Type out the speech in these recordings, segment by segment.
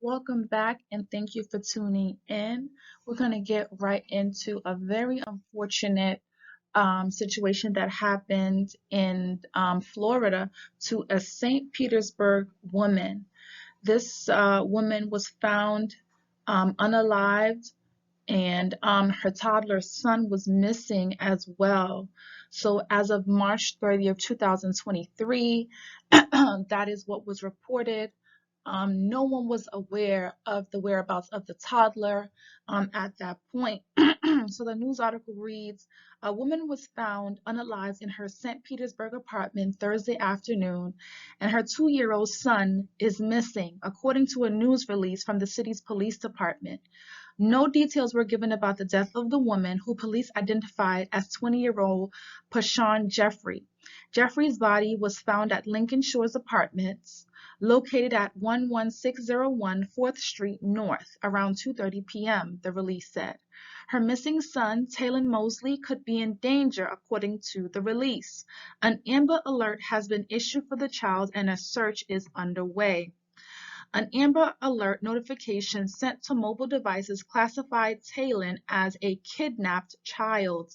Welcome back and thank you for tuning in. We're going to get right into a very unfortunate situation that happened in Florida to a St. Petersburg woman. This woman was found unalived, and her toddler son was missing as well. So as of March 30th, 2023, that is what was reported. No one was aware of the whereabouts of the toddler at that point. So the news article reads, a woman was found unalived in her St. Petersburg apartment Thursday afternoon, and her 2-year-old son is missing, according to a news release from the city's police department. No details were given about the death of the woman, who police identified as 20-year-old Pashan Jeffrey. Jeffrey's body was found at Lincoln Shores Apartments, located at 11601 4th Street North, around 2:30 p.m., the release said. Her missing son, Talon Mosley, could be in danger, according to the release. An Amber Alert has been issued for the child and a search is underway. An Amber Alert notification sent to mobile devices classified Talon as a kidnapped child.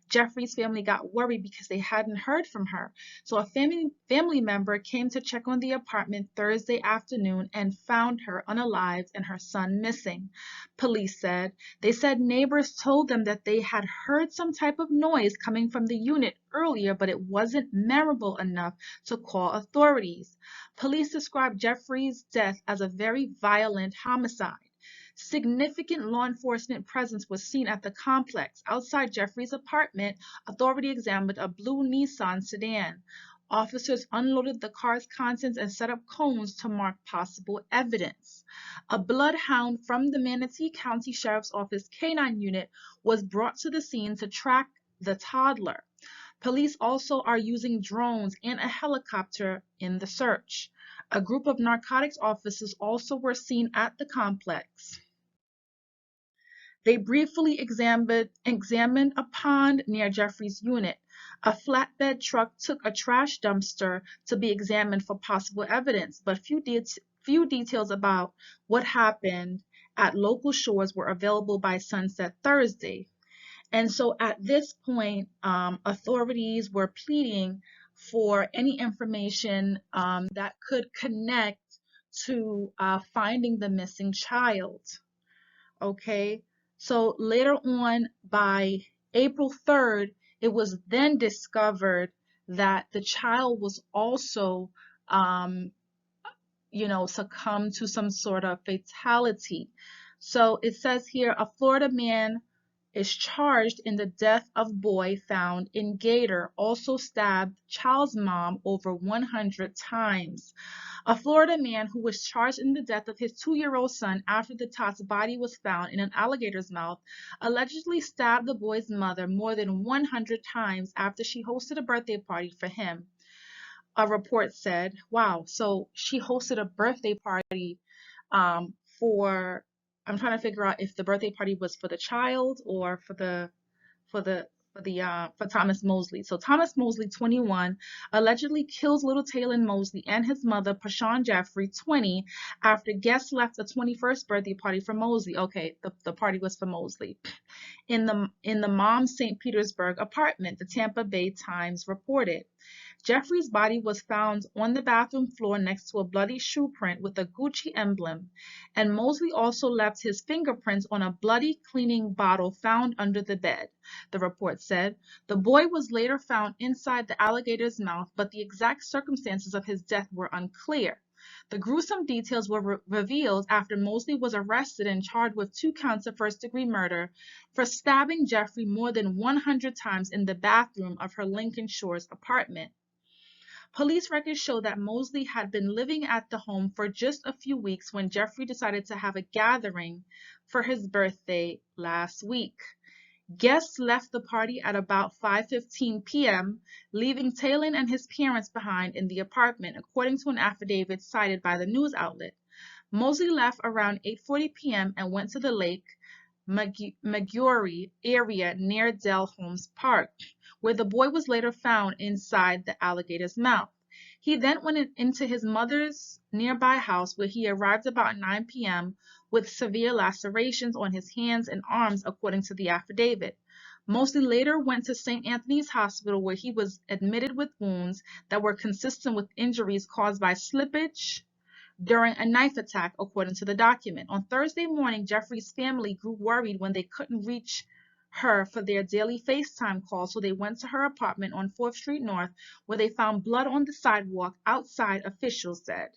Jeffrey's family got worried because they hadn't heard from her. So a family member came to check on the apartment Thursday afternoon and found her unalived and her son missing. Police said. They said neighbors told them that they had heard some type of noise coming from the unit earlier, but it wasn't memorable enough to call authorities. Police described Jeffrey's death as a very violent homicide. Significant law enforcement presence was seen at the complex. Outside Jeffrey's apartment, authorities examined a blue Nissan sedan. Officers unloaded the car's contents and set up cones to mark possible evidence. A bloodhound from the Manatee County Sheriff's Office K-9 unit was brought to the scene to track the toddler. Police also are using drones and a helicopter in the search. A group of narcotics officers also were seen at the complex. They briefly examined a pond near Jeffrey's unit. A flatbed truck took a trash dumpster to be examined for possible evidence, but few details about what happened at local shores were available by sunset Thursday. And so at this point, authorities were pleading for any information that could connect to finding the missing child. Okay, so later on, by April 3rd, it was then discovered that the child was also, succumbed to some sort of fatality. So it says here, a Florida man is charged in the death of boy found in Gator, also stabbed child's mom over 100 times. A Florida man who was charged in the death of his 2-year-old son after the tot's body was found in an alligator's mouth allegedly stabbed the boy's mother more than 100 times after she hosted a birthday party for him. A report said, wow, so she hosted a birthday party for, I'm trying to figure out if the birthday party was for the child or for Thomas Mosley. So Thomas Mosley, 21, allegedly kills little Talon Mosley and his mother, Pashan Jeffrey, 20, after guests left a 21st birthday party for Mosley. Okay, the party was for Mosley. In the mom's St. Petersburg apartment, the Tampa Bay Times reported. Jeffrey's body was found on the bathroom floor next to a bloody shoe print with a Gucci emblem, and Mosley also left his fingerprints on a bloody cleaning bottle found under the bed, the report said. The boy was later found inside the alligator's mouth, but the exact circumstances of his death were unclear. The gruesome details were revealed after Mosley was arrested and charged with 2 counts of first-degree murder for stabbing Jeffrey more than 100 times in the bathroom of her Lincoln Shores apartment. Police records show that Mosley had been living at the home for just a few weeks when Jeffrey decided to have a gathering for his birthday last week. Guests left the party at about 5:15 p.m., leaving Talon and his parents behind in the apartment, according to an affidavit cited by the news outlet. Mosley left around 8:40 p.m. and went to the Lake Maggiore area near Dell Holmes Park, where the boy was later found inside the alligator's mouth. He then went into his mother's nearby house, where he arrived about 9 p.m. with severe lacerations on his hands and arms, according to the affidavit. Mosley later went to St. Anthony's Hospital, where he was admitted with wounds that were consistent with injuries caused by slippage during a knife attack, according to the document. On Thursday morning, Jeffrey's family grew worried when they couldn't reach her for their daily FaceTime call, so they went to her apartment on 4th Street North, where they found blood on the sidewalk outside, officials said.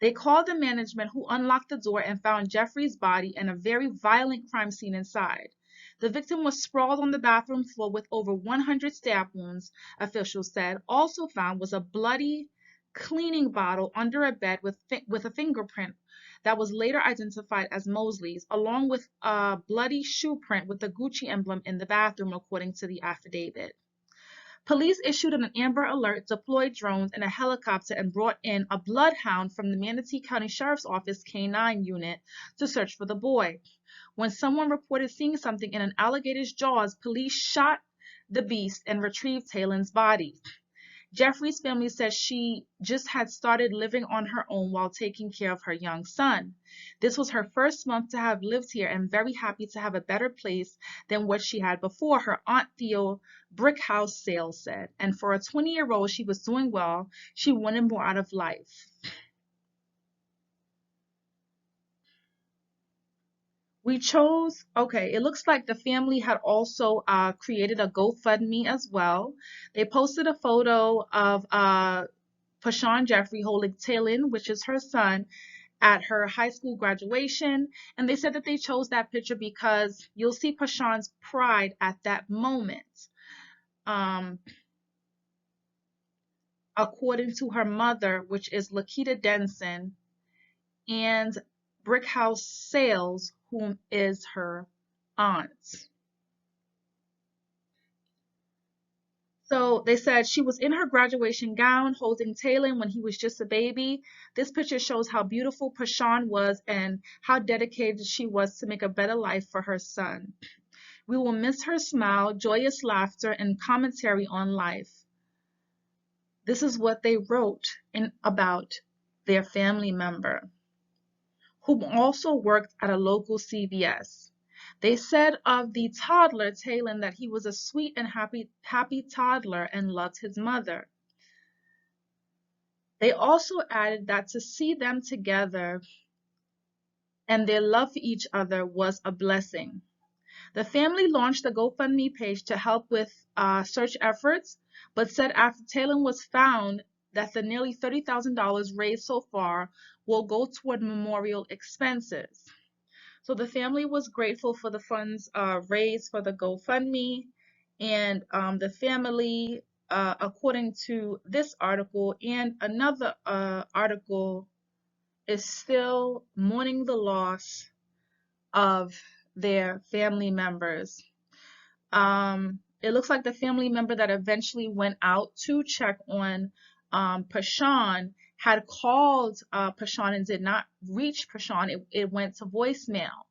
They called the management, who unlocked the door and found Jeffrey's body and a very violent crime scene inside. The victim was sprawled on the bathroom floor with over 100 stab wounds, officials said. Also found was a bloody cleaning bottle under a bed with a fingerprint that was later identified as Mosley's, along with a bloody shoe print with the Gucci emblem in the bathroom, according to the affidavit. Police issued an Amber Alert, deployed drones and a helicopter, and brought in a bloodhound from the Manatee County Sheriff's Office K-9 unit to search for the boy. When someone reported seeing something in an alligator's jaws, police shot the beast and retrieved Taylor's body. Jeffrey's family says she just had started living on her own while taking care of her young son. This was her first month to have lived here and very happy to have a better place than what she had before, her Aunt Theo Brickhouse Sales said. And for a 20-year-old, she was doing well. She wanted more out of life. It looks like the family had also created a GoFundMe as well. They posted a photo of Pashawn Jeffrey holding Taylor, which is her son, at her high school graduation. And they said that they chose that picture because you'll see Pashawn's pride at that moment. According to her mother, which is Lakita Denson, and Brickhouse Sales, whom is her aunt. So they said she was in her graduation gown holding Taylor when he was just a baby. This picture shows how beautiful Pashawn was and how dedicated she was to make a better life for her son. We will miss her smile, joyous laughter, and commentary on life. This is what they wrote about their family member, who also worked at a local CVS. They said of the toddler, Taylor, that he was a sweet and happy toddler and loved his mother. They also added that to see them together and their love for each other was a blessing. The family launched a GoFundMe page to help with search efforts, but said after Taylor was found that the nearly $30,000 raised so far will go toward memorial expenses. So the family was grateful for the funds raised for the GoFundMe, and the family, according to this article and another article, is still mourning the loss of their family members. It looks like the family member that eventually went out to check on Pashawn had called Pashawn and did not reach Pashawn. It went to voicemail.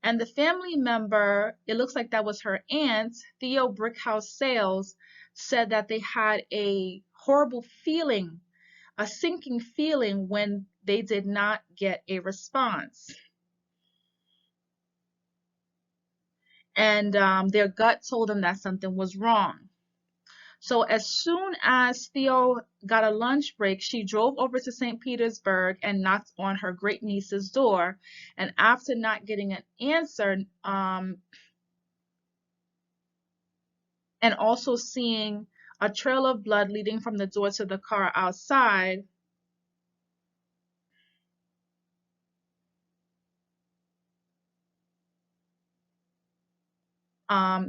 And the family member, it looks like that was her aunt, Theo Brickhouse Sales, said that they had a horrible feeling, a sinking feeling when they did not get a response. And their gut told them that something was wrong. So as soon as Theo got a lunch break, she drove over to St. Petersburg and knocked on her great niece's door. And after not getting an answer, and also seeing a trail of blood leading from the door to the car outside,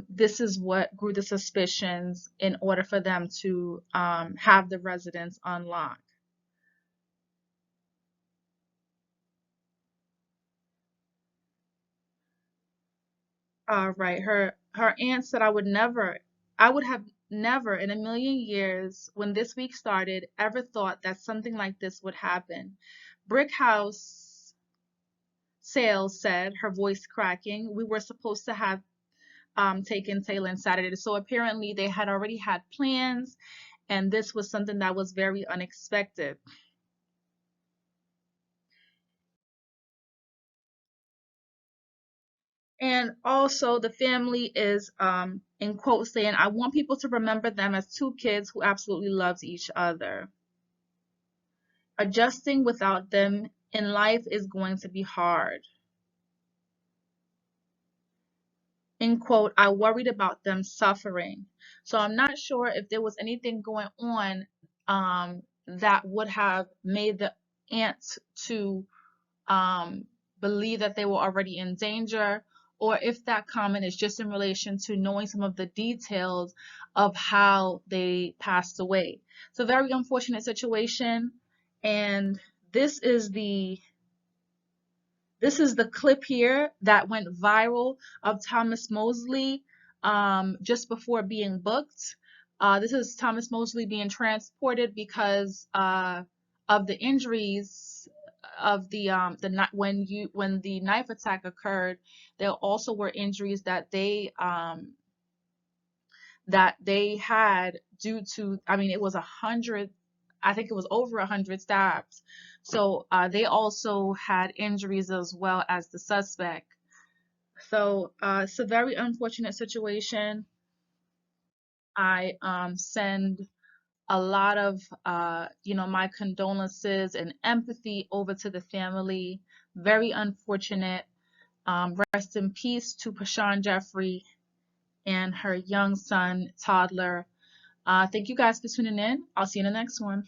this is what grew the suspicions in order for them to have the residence unlocked. Right. Her aunt said, I would have never in a million years, when this week started, ever thought that something like this would happen. Brickhouse Sales said, her voice cracking, we were supposed to have taken Taylor on Saturday. So apparently they had already had plans, And this was something that was very unexpected. And also, the family is, in quotes, saying, I want people to remember them as two kids who absolutely loved each other. Adjusting without them in life is going to be hard. End quote, I worried about them suffering. So I'm not sure if there was anything going on that would have made the aunts to um, believe that they were already in danger, or if that comment is just in relation to knowing some of the details of how they passed away. It's a very unfortunate situation, and this is the this is the clip here that went viral of Thomas Mosley just before being booked. This is Thomas Mosley being transported because of the injuries of when the knife attack occurred. There also were injuries that they had due to, I mean, it was 100, I think it was over 100 stabs. So they also had injuries as well as the suspect. So it's a very unfortunate situation. I send a lot of, my condolences and empathy over to the family. Very unfortunate. Rest in peace to Pashawn Jeffrey and her young son, Toddler. Thank you guys for tuning in. I'll see you in the next one.